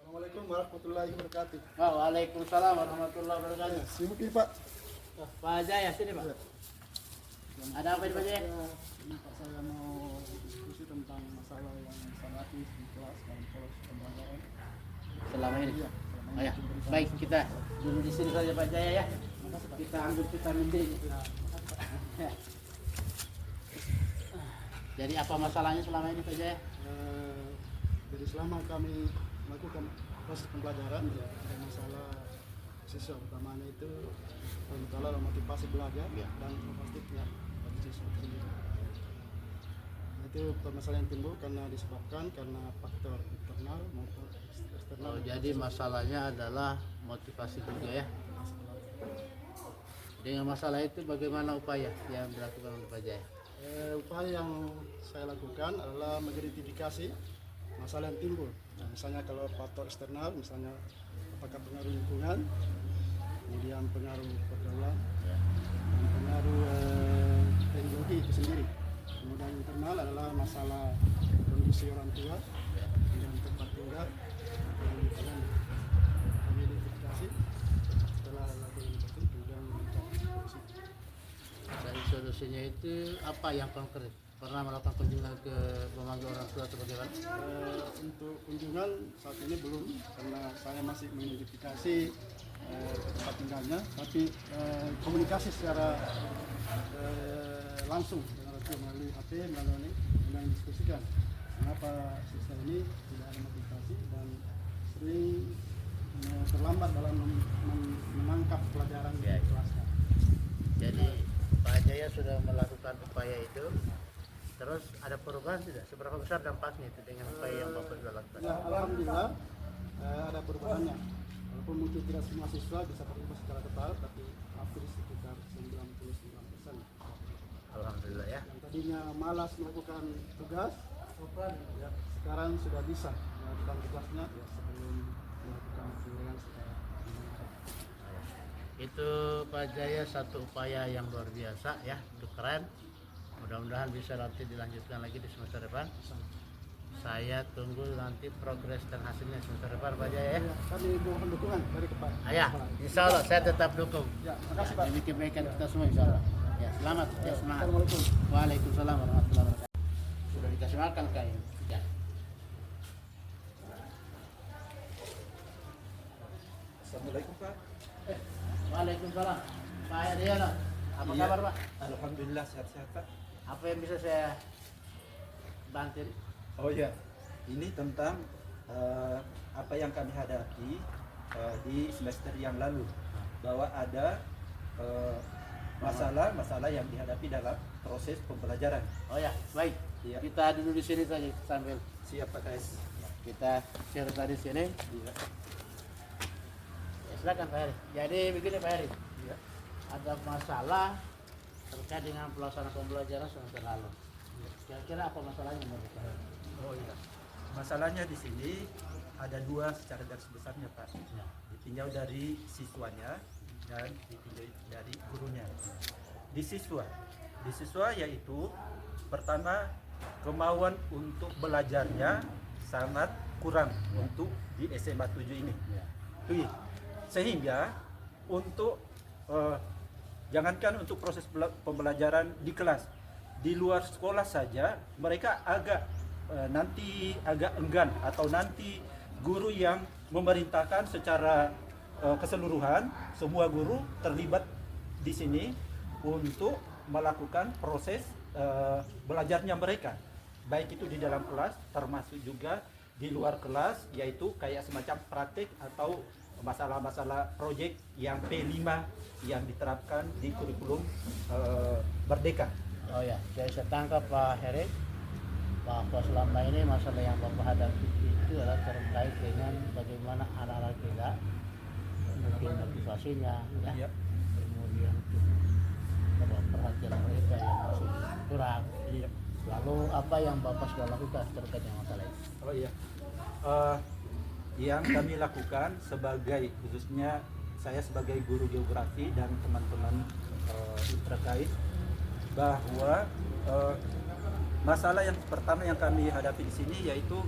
Assalamualaikum warahmatullahi wabarakatuh. Waalaikumsalam warahmatullahi wabarakatuh. Sibuk nih Pak. Pak Jaya sini Pak. Ya. Ada apa ini Pak Jaya? Ini Pak, saya mau diskusi tentang masalah yang sangat di kelas dalam proses pembelajaran. Selama ini. Iya, Oh ya, baik kita dulu di sini saja Pak Jaya ya. Kita ambil vitamin D. Jadi apa masalahnya selama ini Pak Jaya? Jadi selama kami melakukan proses pembelajaran, ya, ada masalah siswa utamanya itu pertama motivasi belajar Ya. dan plastiknya bagi siswa sendiri. Nah, itu permasalahan yang timbul karena faktor internal maupun eksternal. Oh, jadi masalahnya adalah motivasi juga ya. Dengan masalah itu bagaimana upaya yang dilakukan oleh Pak Jaya? Upaya yang saya lakukan adalah mengidentifikasi masalah yang timbul. Nah, misalnya kalau faktor eksternal, misalnya apakah pengaruh lingkungan, kemudian pengaruh pergaulan, Ya. dan pengaruh teknologi itu sendiri. Kemudian internal adalah masalah kondisi orang tua, dan tempat tinggal, dan lingkungan. Kami identifikasi setelah lakukan itu, kemudian mencari solusi. Dari solusinya itu apa yang konkret? Pernah melakukan kunjungan ke memanggil orang tua atau bagaimana? Untuk kunjungan saat ini belum, karena saya masih mengidentifikasi tempat tinggalnya, tapi komunikasi secara langsung dengan orang tua melalui HP, melalui dan diskusikan mengapa siswa ini tidak ada motivasi dan sering terlambat dalam menangkap pelajaran di Ya. kelasnya. Jadi Pak Jaya sudah melakukan upaya itu. Terus ada perubahan tidak? Seberapa besar dampaknya itu dengan upaya yang Bapak sudah lakukan? Ya, alhamdulillah ada perubahannya. Walaupun mungkin tidak semua siswa bisa berubah secara total, tapi hampir sekitar 99%. Alhamdulillah ya. Yang tadinya malas melakukan tugas, ya, sekarang sudah bisa melakukan tugasnya ya, sebelum melakukan penilaian secara menyenangkan. Itu Pak Jaya satu upaya yang luar biasa ya, itu keren. Mudah-mudahan bisa nanti dilanjutkan lagi di semester depan. Saya tunggu nanti progres dan hasilnya semester depan Pak Jaya ya. Ya, kami mohon dukungan dari kepala. Ya, insya Allah saya tetap dukung. Ya, makasih Pak. Demi kebaikan kita semua insya Allah. Ya, selamat, ya semangat. Assalamualaikum. Waalaikumsalam warahmatullahi wabarakatuh. Sudah dikasih makan kayaknya. Ya. Assalamualaikum Pak. Waalaikumsalam. Pak Adriano, apa Iya. kabar Pak? Alhamdulillah sehat-sehat Pak. Apa yang bisa saya bantu? Oh ya, ini tentang apa yang kami hadapi di semester yang lalu, bahwa ada masalah-masalah yang dihadapi dalam proses pembelajaran. Oh ya, baik. Iya. Kita duduk di sini saja sambil Siap Pak Kais. kita share tadi sini. Iya. Ya, silakan Pak Heri. Jadi begini Pak Heri, Iya. ada masalah terkait dengan pelaksanaan pembelajaran semester lalu. Kira-kira apa masalahnya menurut Pak Heri? Oh iya. Masalahnya di sini ada dua secara garis besarnya Pak. Ya. Ditinjau dari siswanya dan ditinjau dari gurunya. Di siswa yaitu pertama, kemauan untuk belajarnya sangat kurang untuk di SMA 7 ini. Ya. Sehingga untuk jangankan untuk proses pembelajaran di kelas, di luar sekolah saja mereka nanti agak enggan, atau nanti guru yang memerintahkan secara keseluruhan, semua guru terlibat di sini untuk melakukan proses belajarnya mereka, baik itu di dalam kelas termasuk juga di luar kelas, yaitu kayak semacam praktik atau masalah-masalah proyek yang P5 yang diterapkan di kurikulum Merdeka. Oh ya, jadi saya tangkap Pak Heri bahwa selama ini masalah yang Bapak hadapi itu adalah terkait dengan bagaimana anak-anak kita mungkin motivasinya, ya. Iya. Kemudian perhatian mereka yang masih kurang. Iya. Lalu apa yang Bapak sudah lakukan terkait dengan masalah ini? Oh iya. Yang kami lakukan khususnya saya sebagai guru geografi dan teman-teman terkait, bahwa masalah yang pertama yang kami hadapi di sini yaitu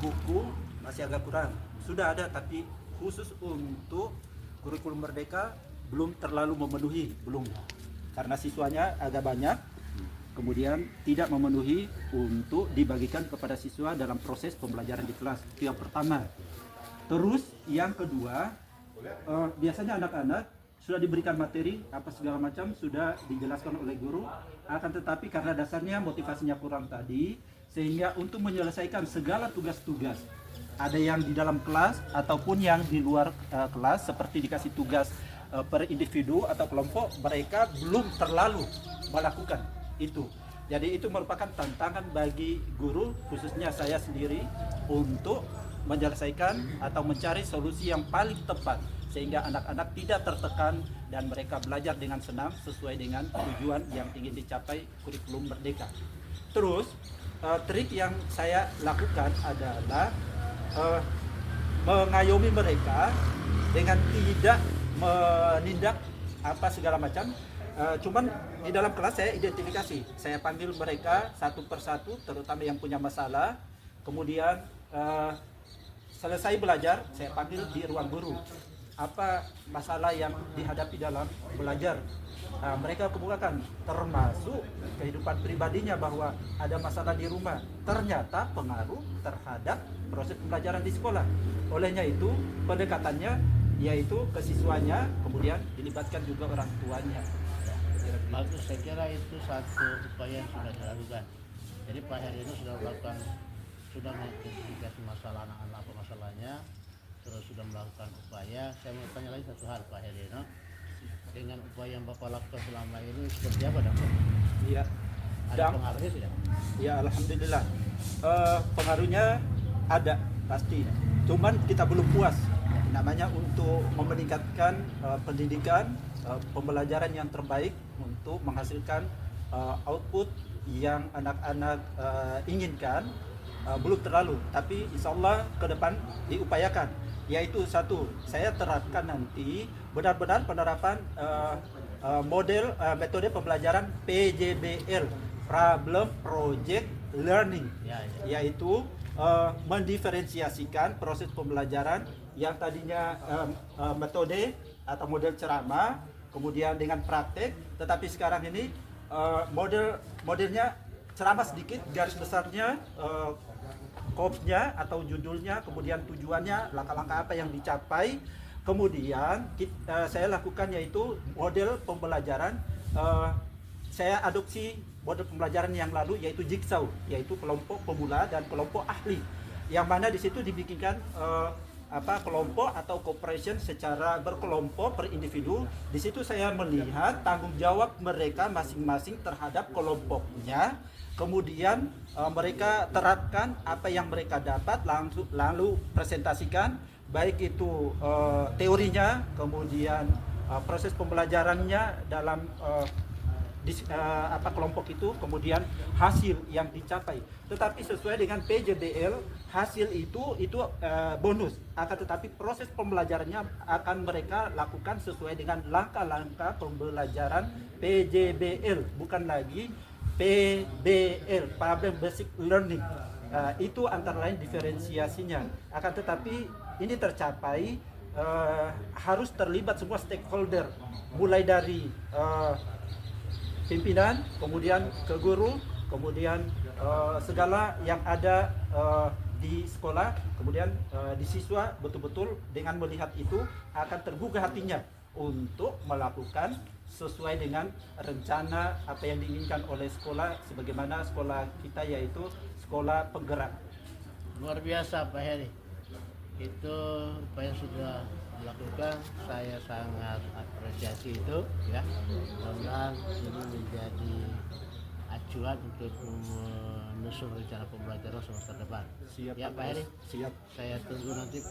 buku masih agak kurang. sudah ada, tapi khusus untuk kurikulum Merdeka belum terlalu memenuhi, belum, karena siswanya agak banyak, kemudian tidak memenuhi untuk dibagikan kepada siswa dalam proses pembelajaran di kelas. Itu yang pertama. Terus yang kedua, biasanya anak-anak sudah diberikan materi apa segala macam, sudah dijelaskan oleh guru, akan tetapi karena dasarnya motivasinya kurang tadi, sehingga untuk menyelesaikan segala tugas-tugas, ada yang di dalam kelas ataupun yang di luar kelas, seperti dikasih tugas per individu atau kelompok, mereka belum terlalu melakukan itu. Jadi itu merupakan tantangan bagi guru, khususnya saya sendiri, untuk menyelesaikan atau mencari solusi yang paling tepat sehingga anak-anak tidak tertekan dan mereka belajar dengan senang sesuai dengan tujuan yang ingin dicapai kurikulum Merdeka. Terus trik yang saya lakukan adalah mengayomi mereka dengan tidak menindak apa segala macam. Cuman di dalam kelas saya identifikasi, saya panggil mereka satu persatu, terutama yang punya masalah. Kemudian selesai belajar, saya panggil di ruang guru. Apa masalah yang dihadapi dalam belajar? Mereka kemukakan, termasuk kehidupan pribadinya, bahwa ada masalah di rumah. Ternyata pengaruh terhadap proses pembelajaran di sekolah. Olehnya itu pendekatannya yaitu ke siswanya, kemudian dilibatkan juga orang tuanya. Bagus, saya kira itu satu upaya yang sudah dilakukan. Jadi Pak Heri ini sudah melakukan, sudah mengidentifikasi masalah anak-anak, apa masalahnya, terus sudah melakukan upaya. Saya mau tanya lagi satu hal Pak Heri, no? Dengan upaya yang Bapak lakukan selama ini seperti apa dampak? Iya. Ada pengaruhnya tidak? Ya, alhamdulillah. Pengaruhnya ada pasti. Cuman kita belum puas. Namanya untuk meningkatkan pendidikan, pembelajaran yang terbaik untuk menghasilkan output yang anak-anak inginkan, belum terlalu, tapi insya Allah ke depan diupayakan. Yaitu satu, saya terapkan nanti benar-benar penerapan model metode pembelajaran PJBL, Problem Project Learning, yaitu mendiferensiasikan proses pembelajaran yang tadinya metode atau model ceramah, kemudian dengan praktek, tetapi sekarang ini modelnya ceramah sedikit, garis besarnya, kopnya atau judulnya, kemudian tujuannya, langkah-langkah apa yang dicapai. Kemudian saya lakukan yaitu model pembelajaran, saya adopsi model pembelajaran yang lalu, yaitu jigsaw, yaitu kelompok pemula dan kelompok ahli, yang mana di situ dibikinkan kelompok atau cooperation secara berkelompok per individu. Di situ saya melihat tanggung jawab mereka masing-masing terhadap kelompoknya. Kemudian mereka terapkan apa yang mereka dapat, lalu presentasikan, baik itu teorinya, kemudian proses pembelajarannya dalam kelompok itu, kemudian hasil yang dicapai. Tetapi sesuai dengan PJBL, hasil itu bonus. Akan tetapi proses pembelajarannya akan mereka lakukan sesuai dengan langkah-langkah pembelajaran PJBL, bukan lagi PBL, Problem Basic Learning. Itu antara lain diferensiasinya. Akan tetapi ini tercapai harus terlibat semua stakeholder, mulai dari pimpinan, kemudian ke guru, kemudian segala yang ada di sekolah, kemudian di siswa, betul-betul dengan melihat itu akan tergugah hatinya untuk melakukan sesuai dengan rencana apa yang diinginkan oleh sekolah, sebagaimana sekolah kita yaitu sekolah penggerak. Luar biasa Pak Heri, itu upaya sudah dilakukan, saya sangat apresiasi itu ya. Mudah-mudahan ini menjadi acuan untuk menyusun rencana pembelajaran semester depan. Siap, ya Pak Heri. Siap. Saya tunggu nanti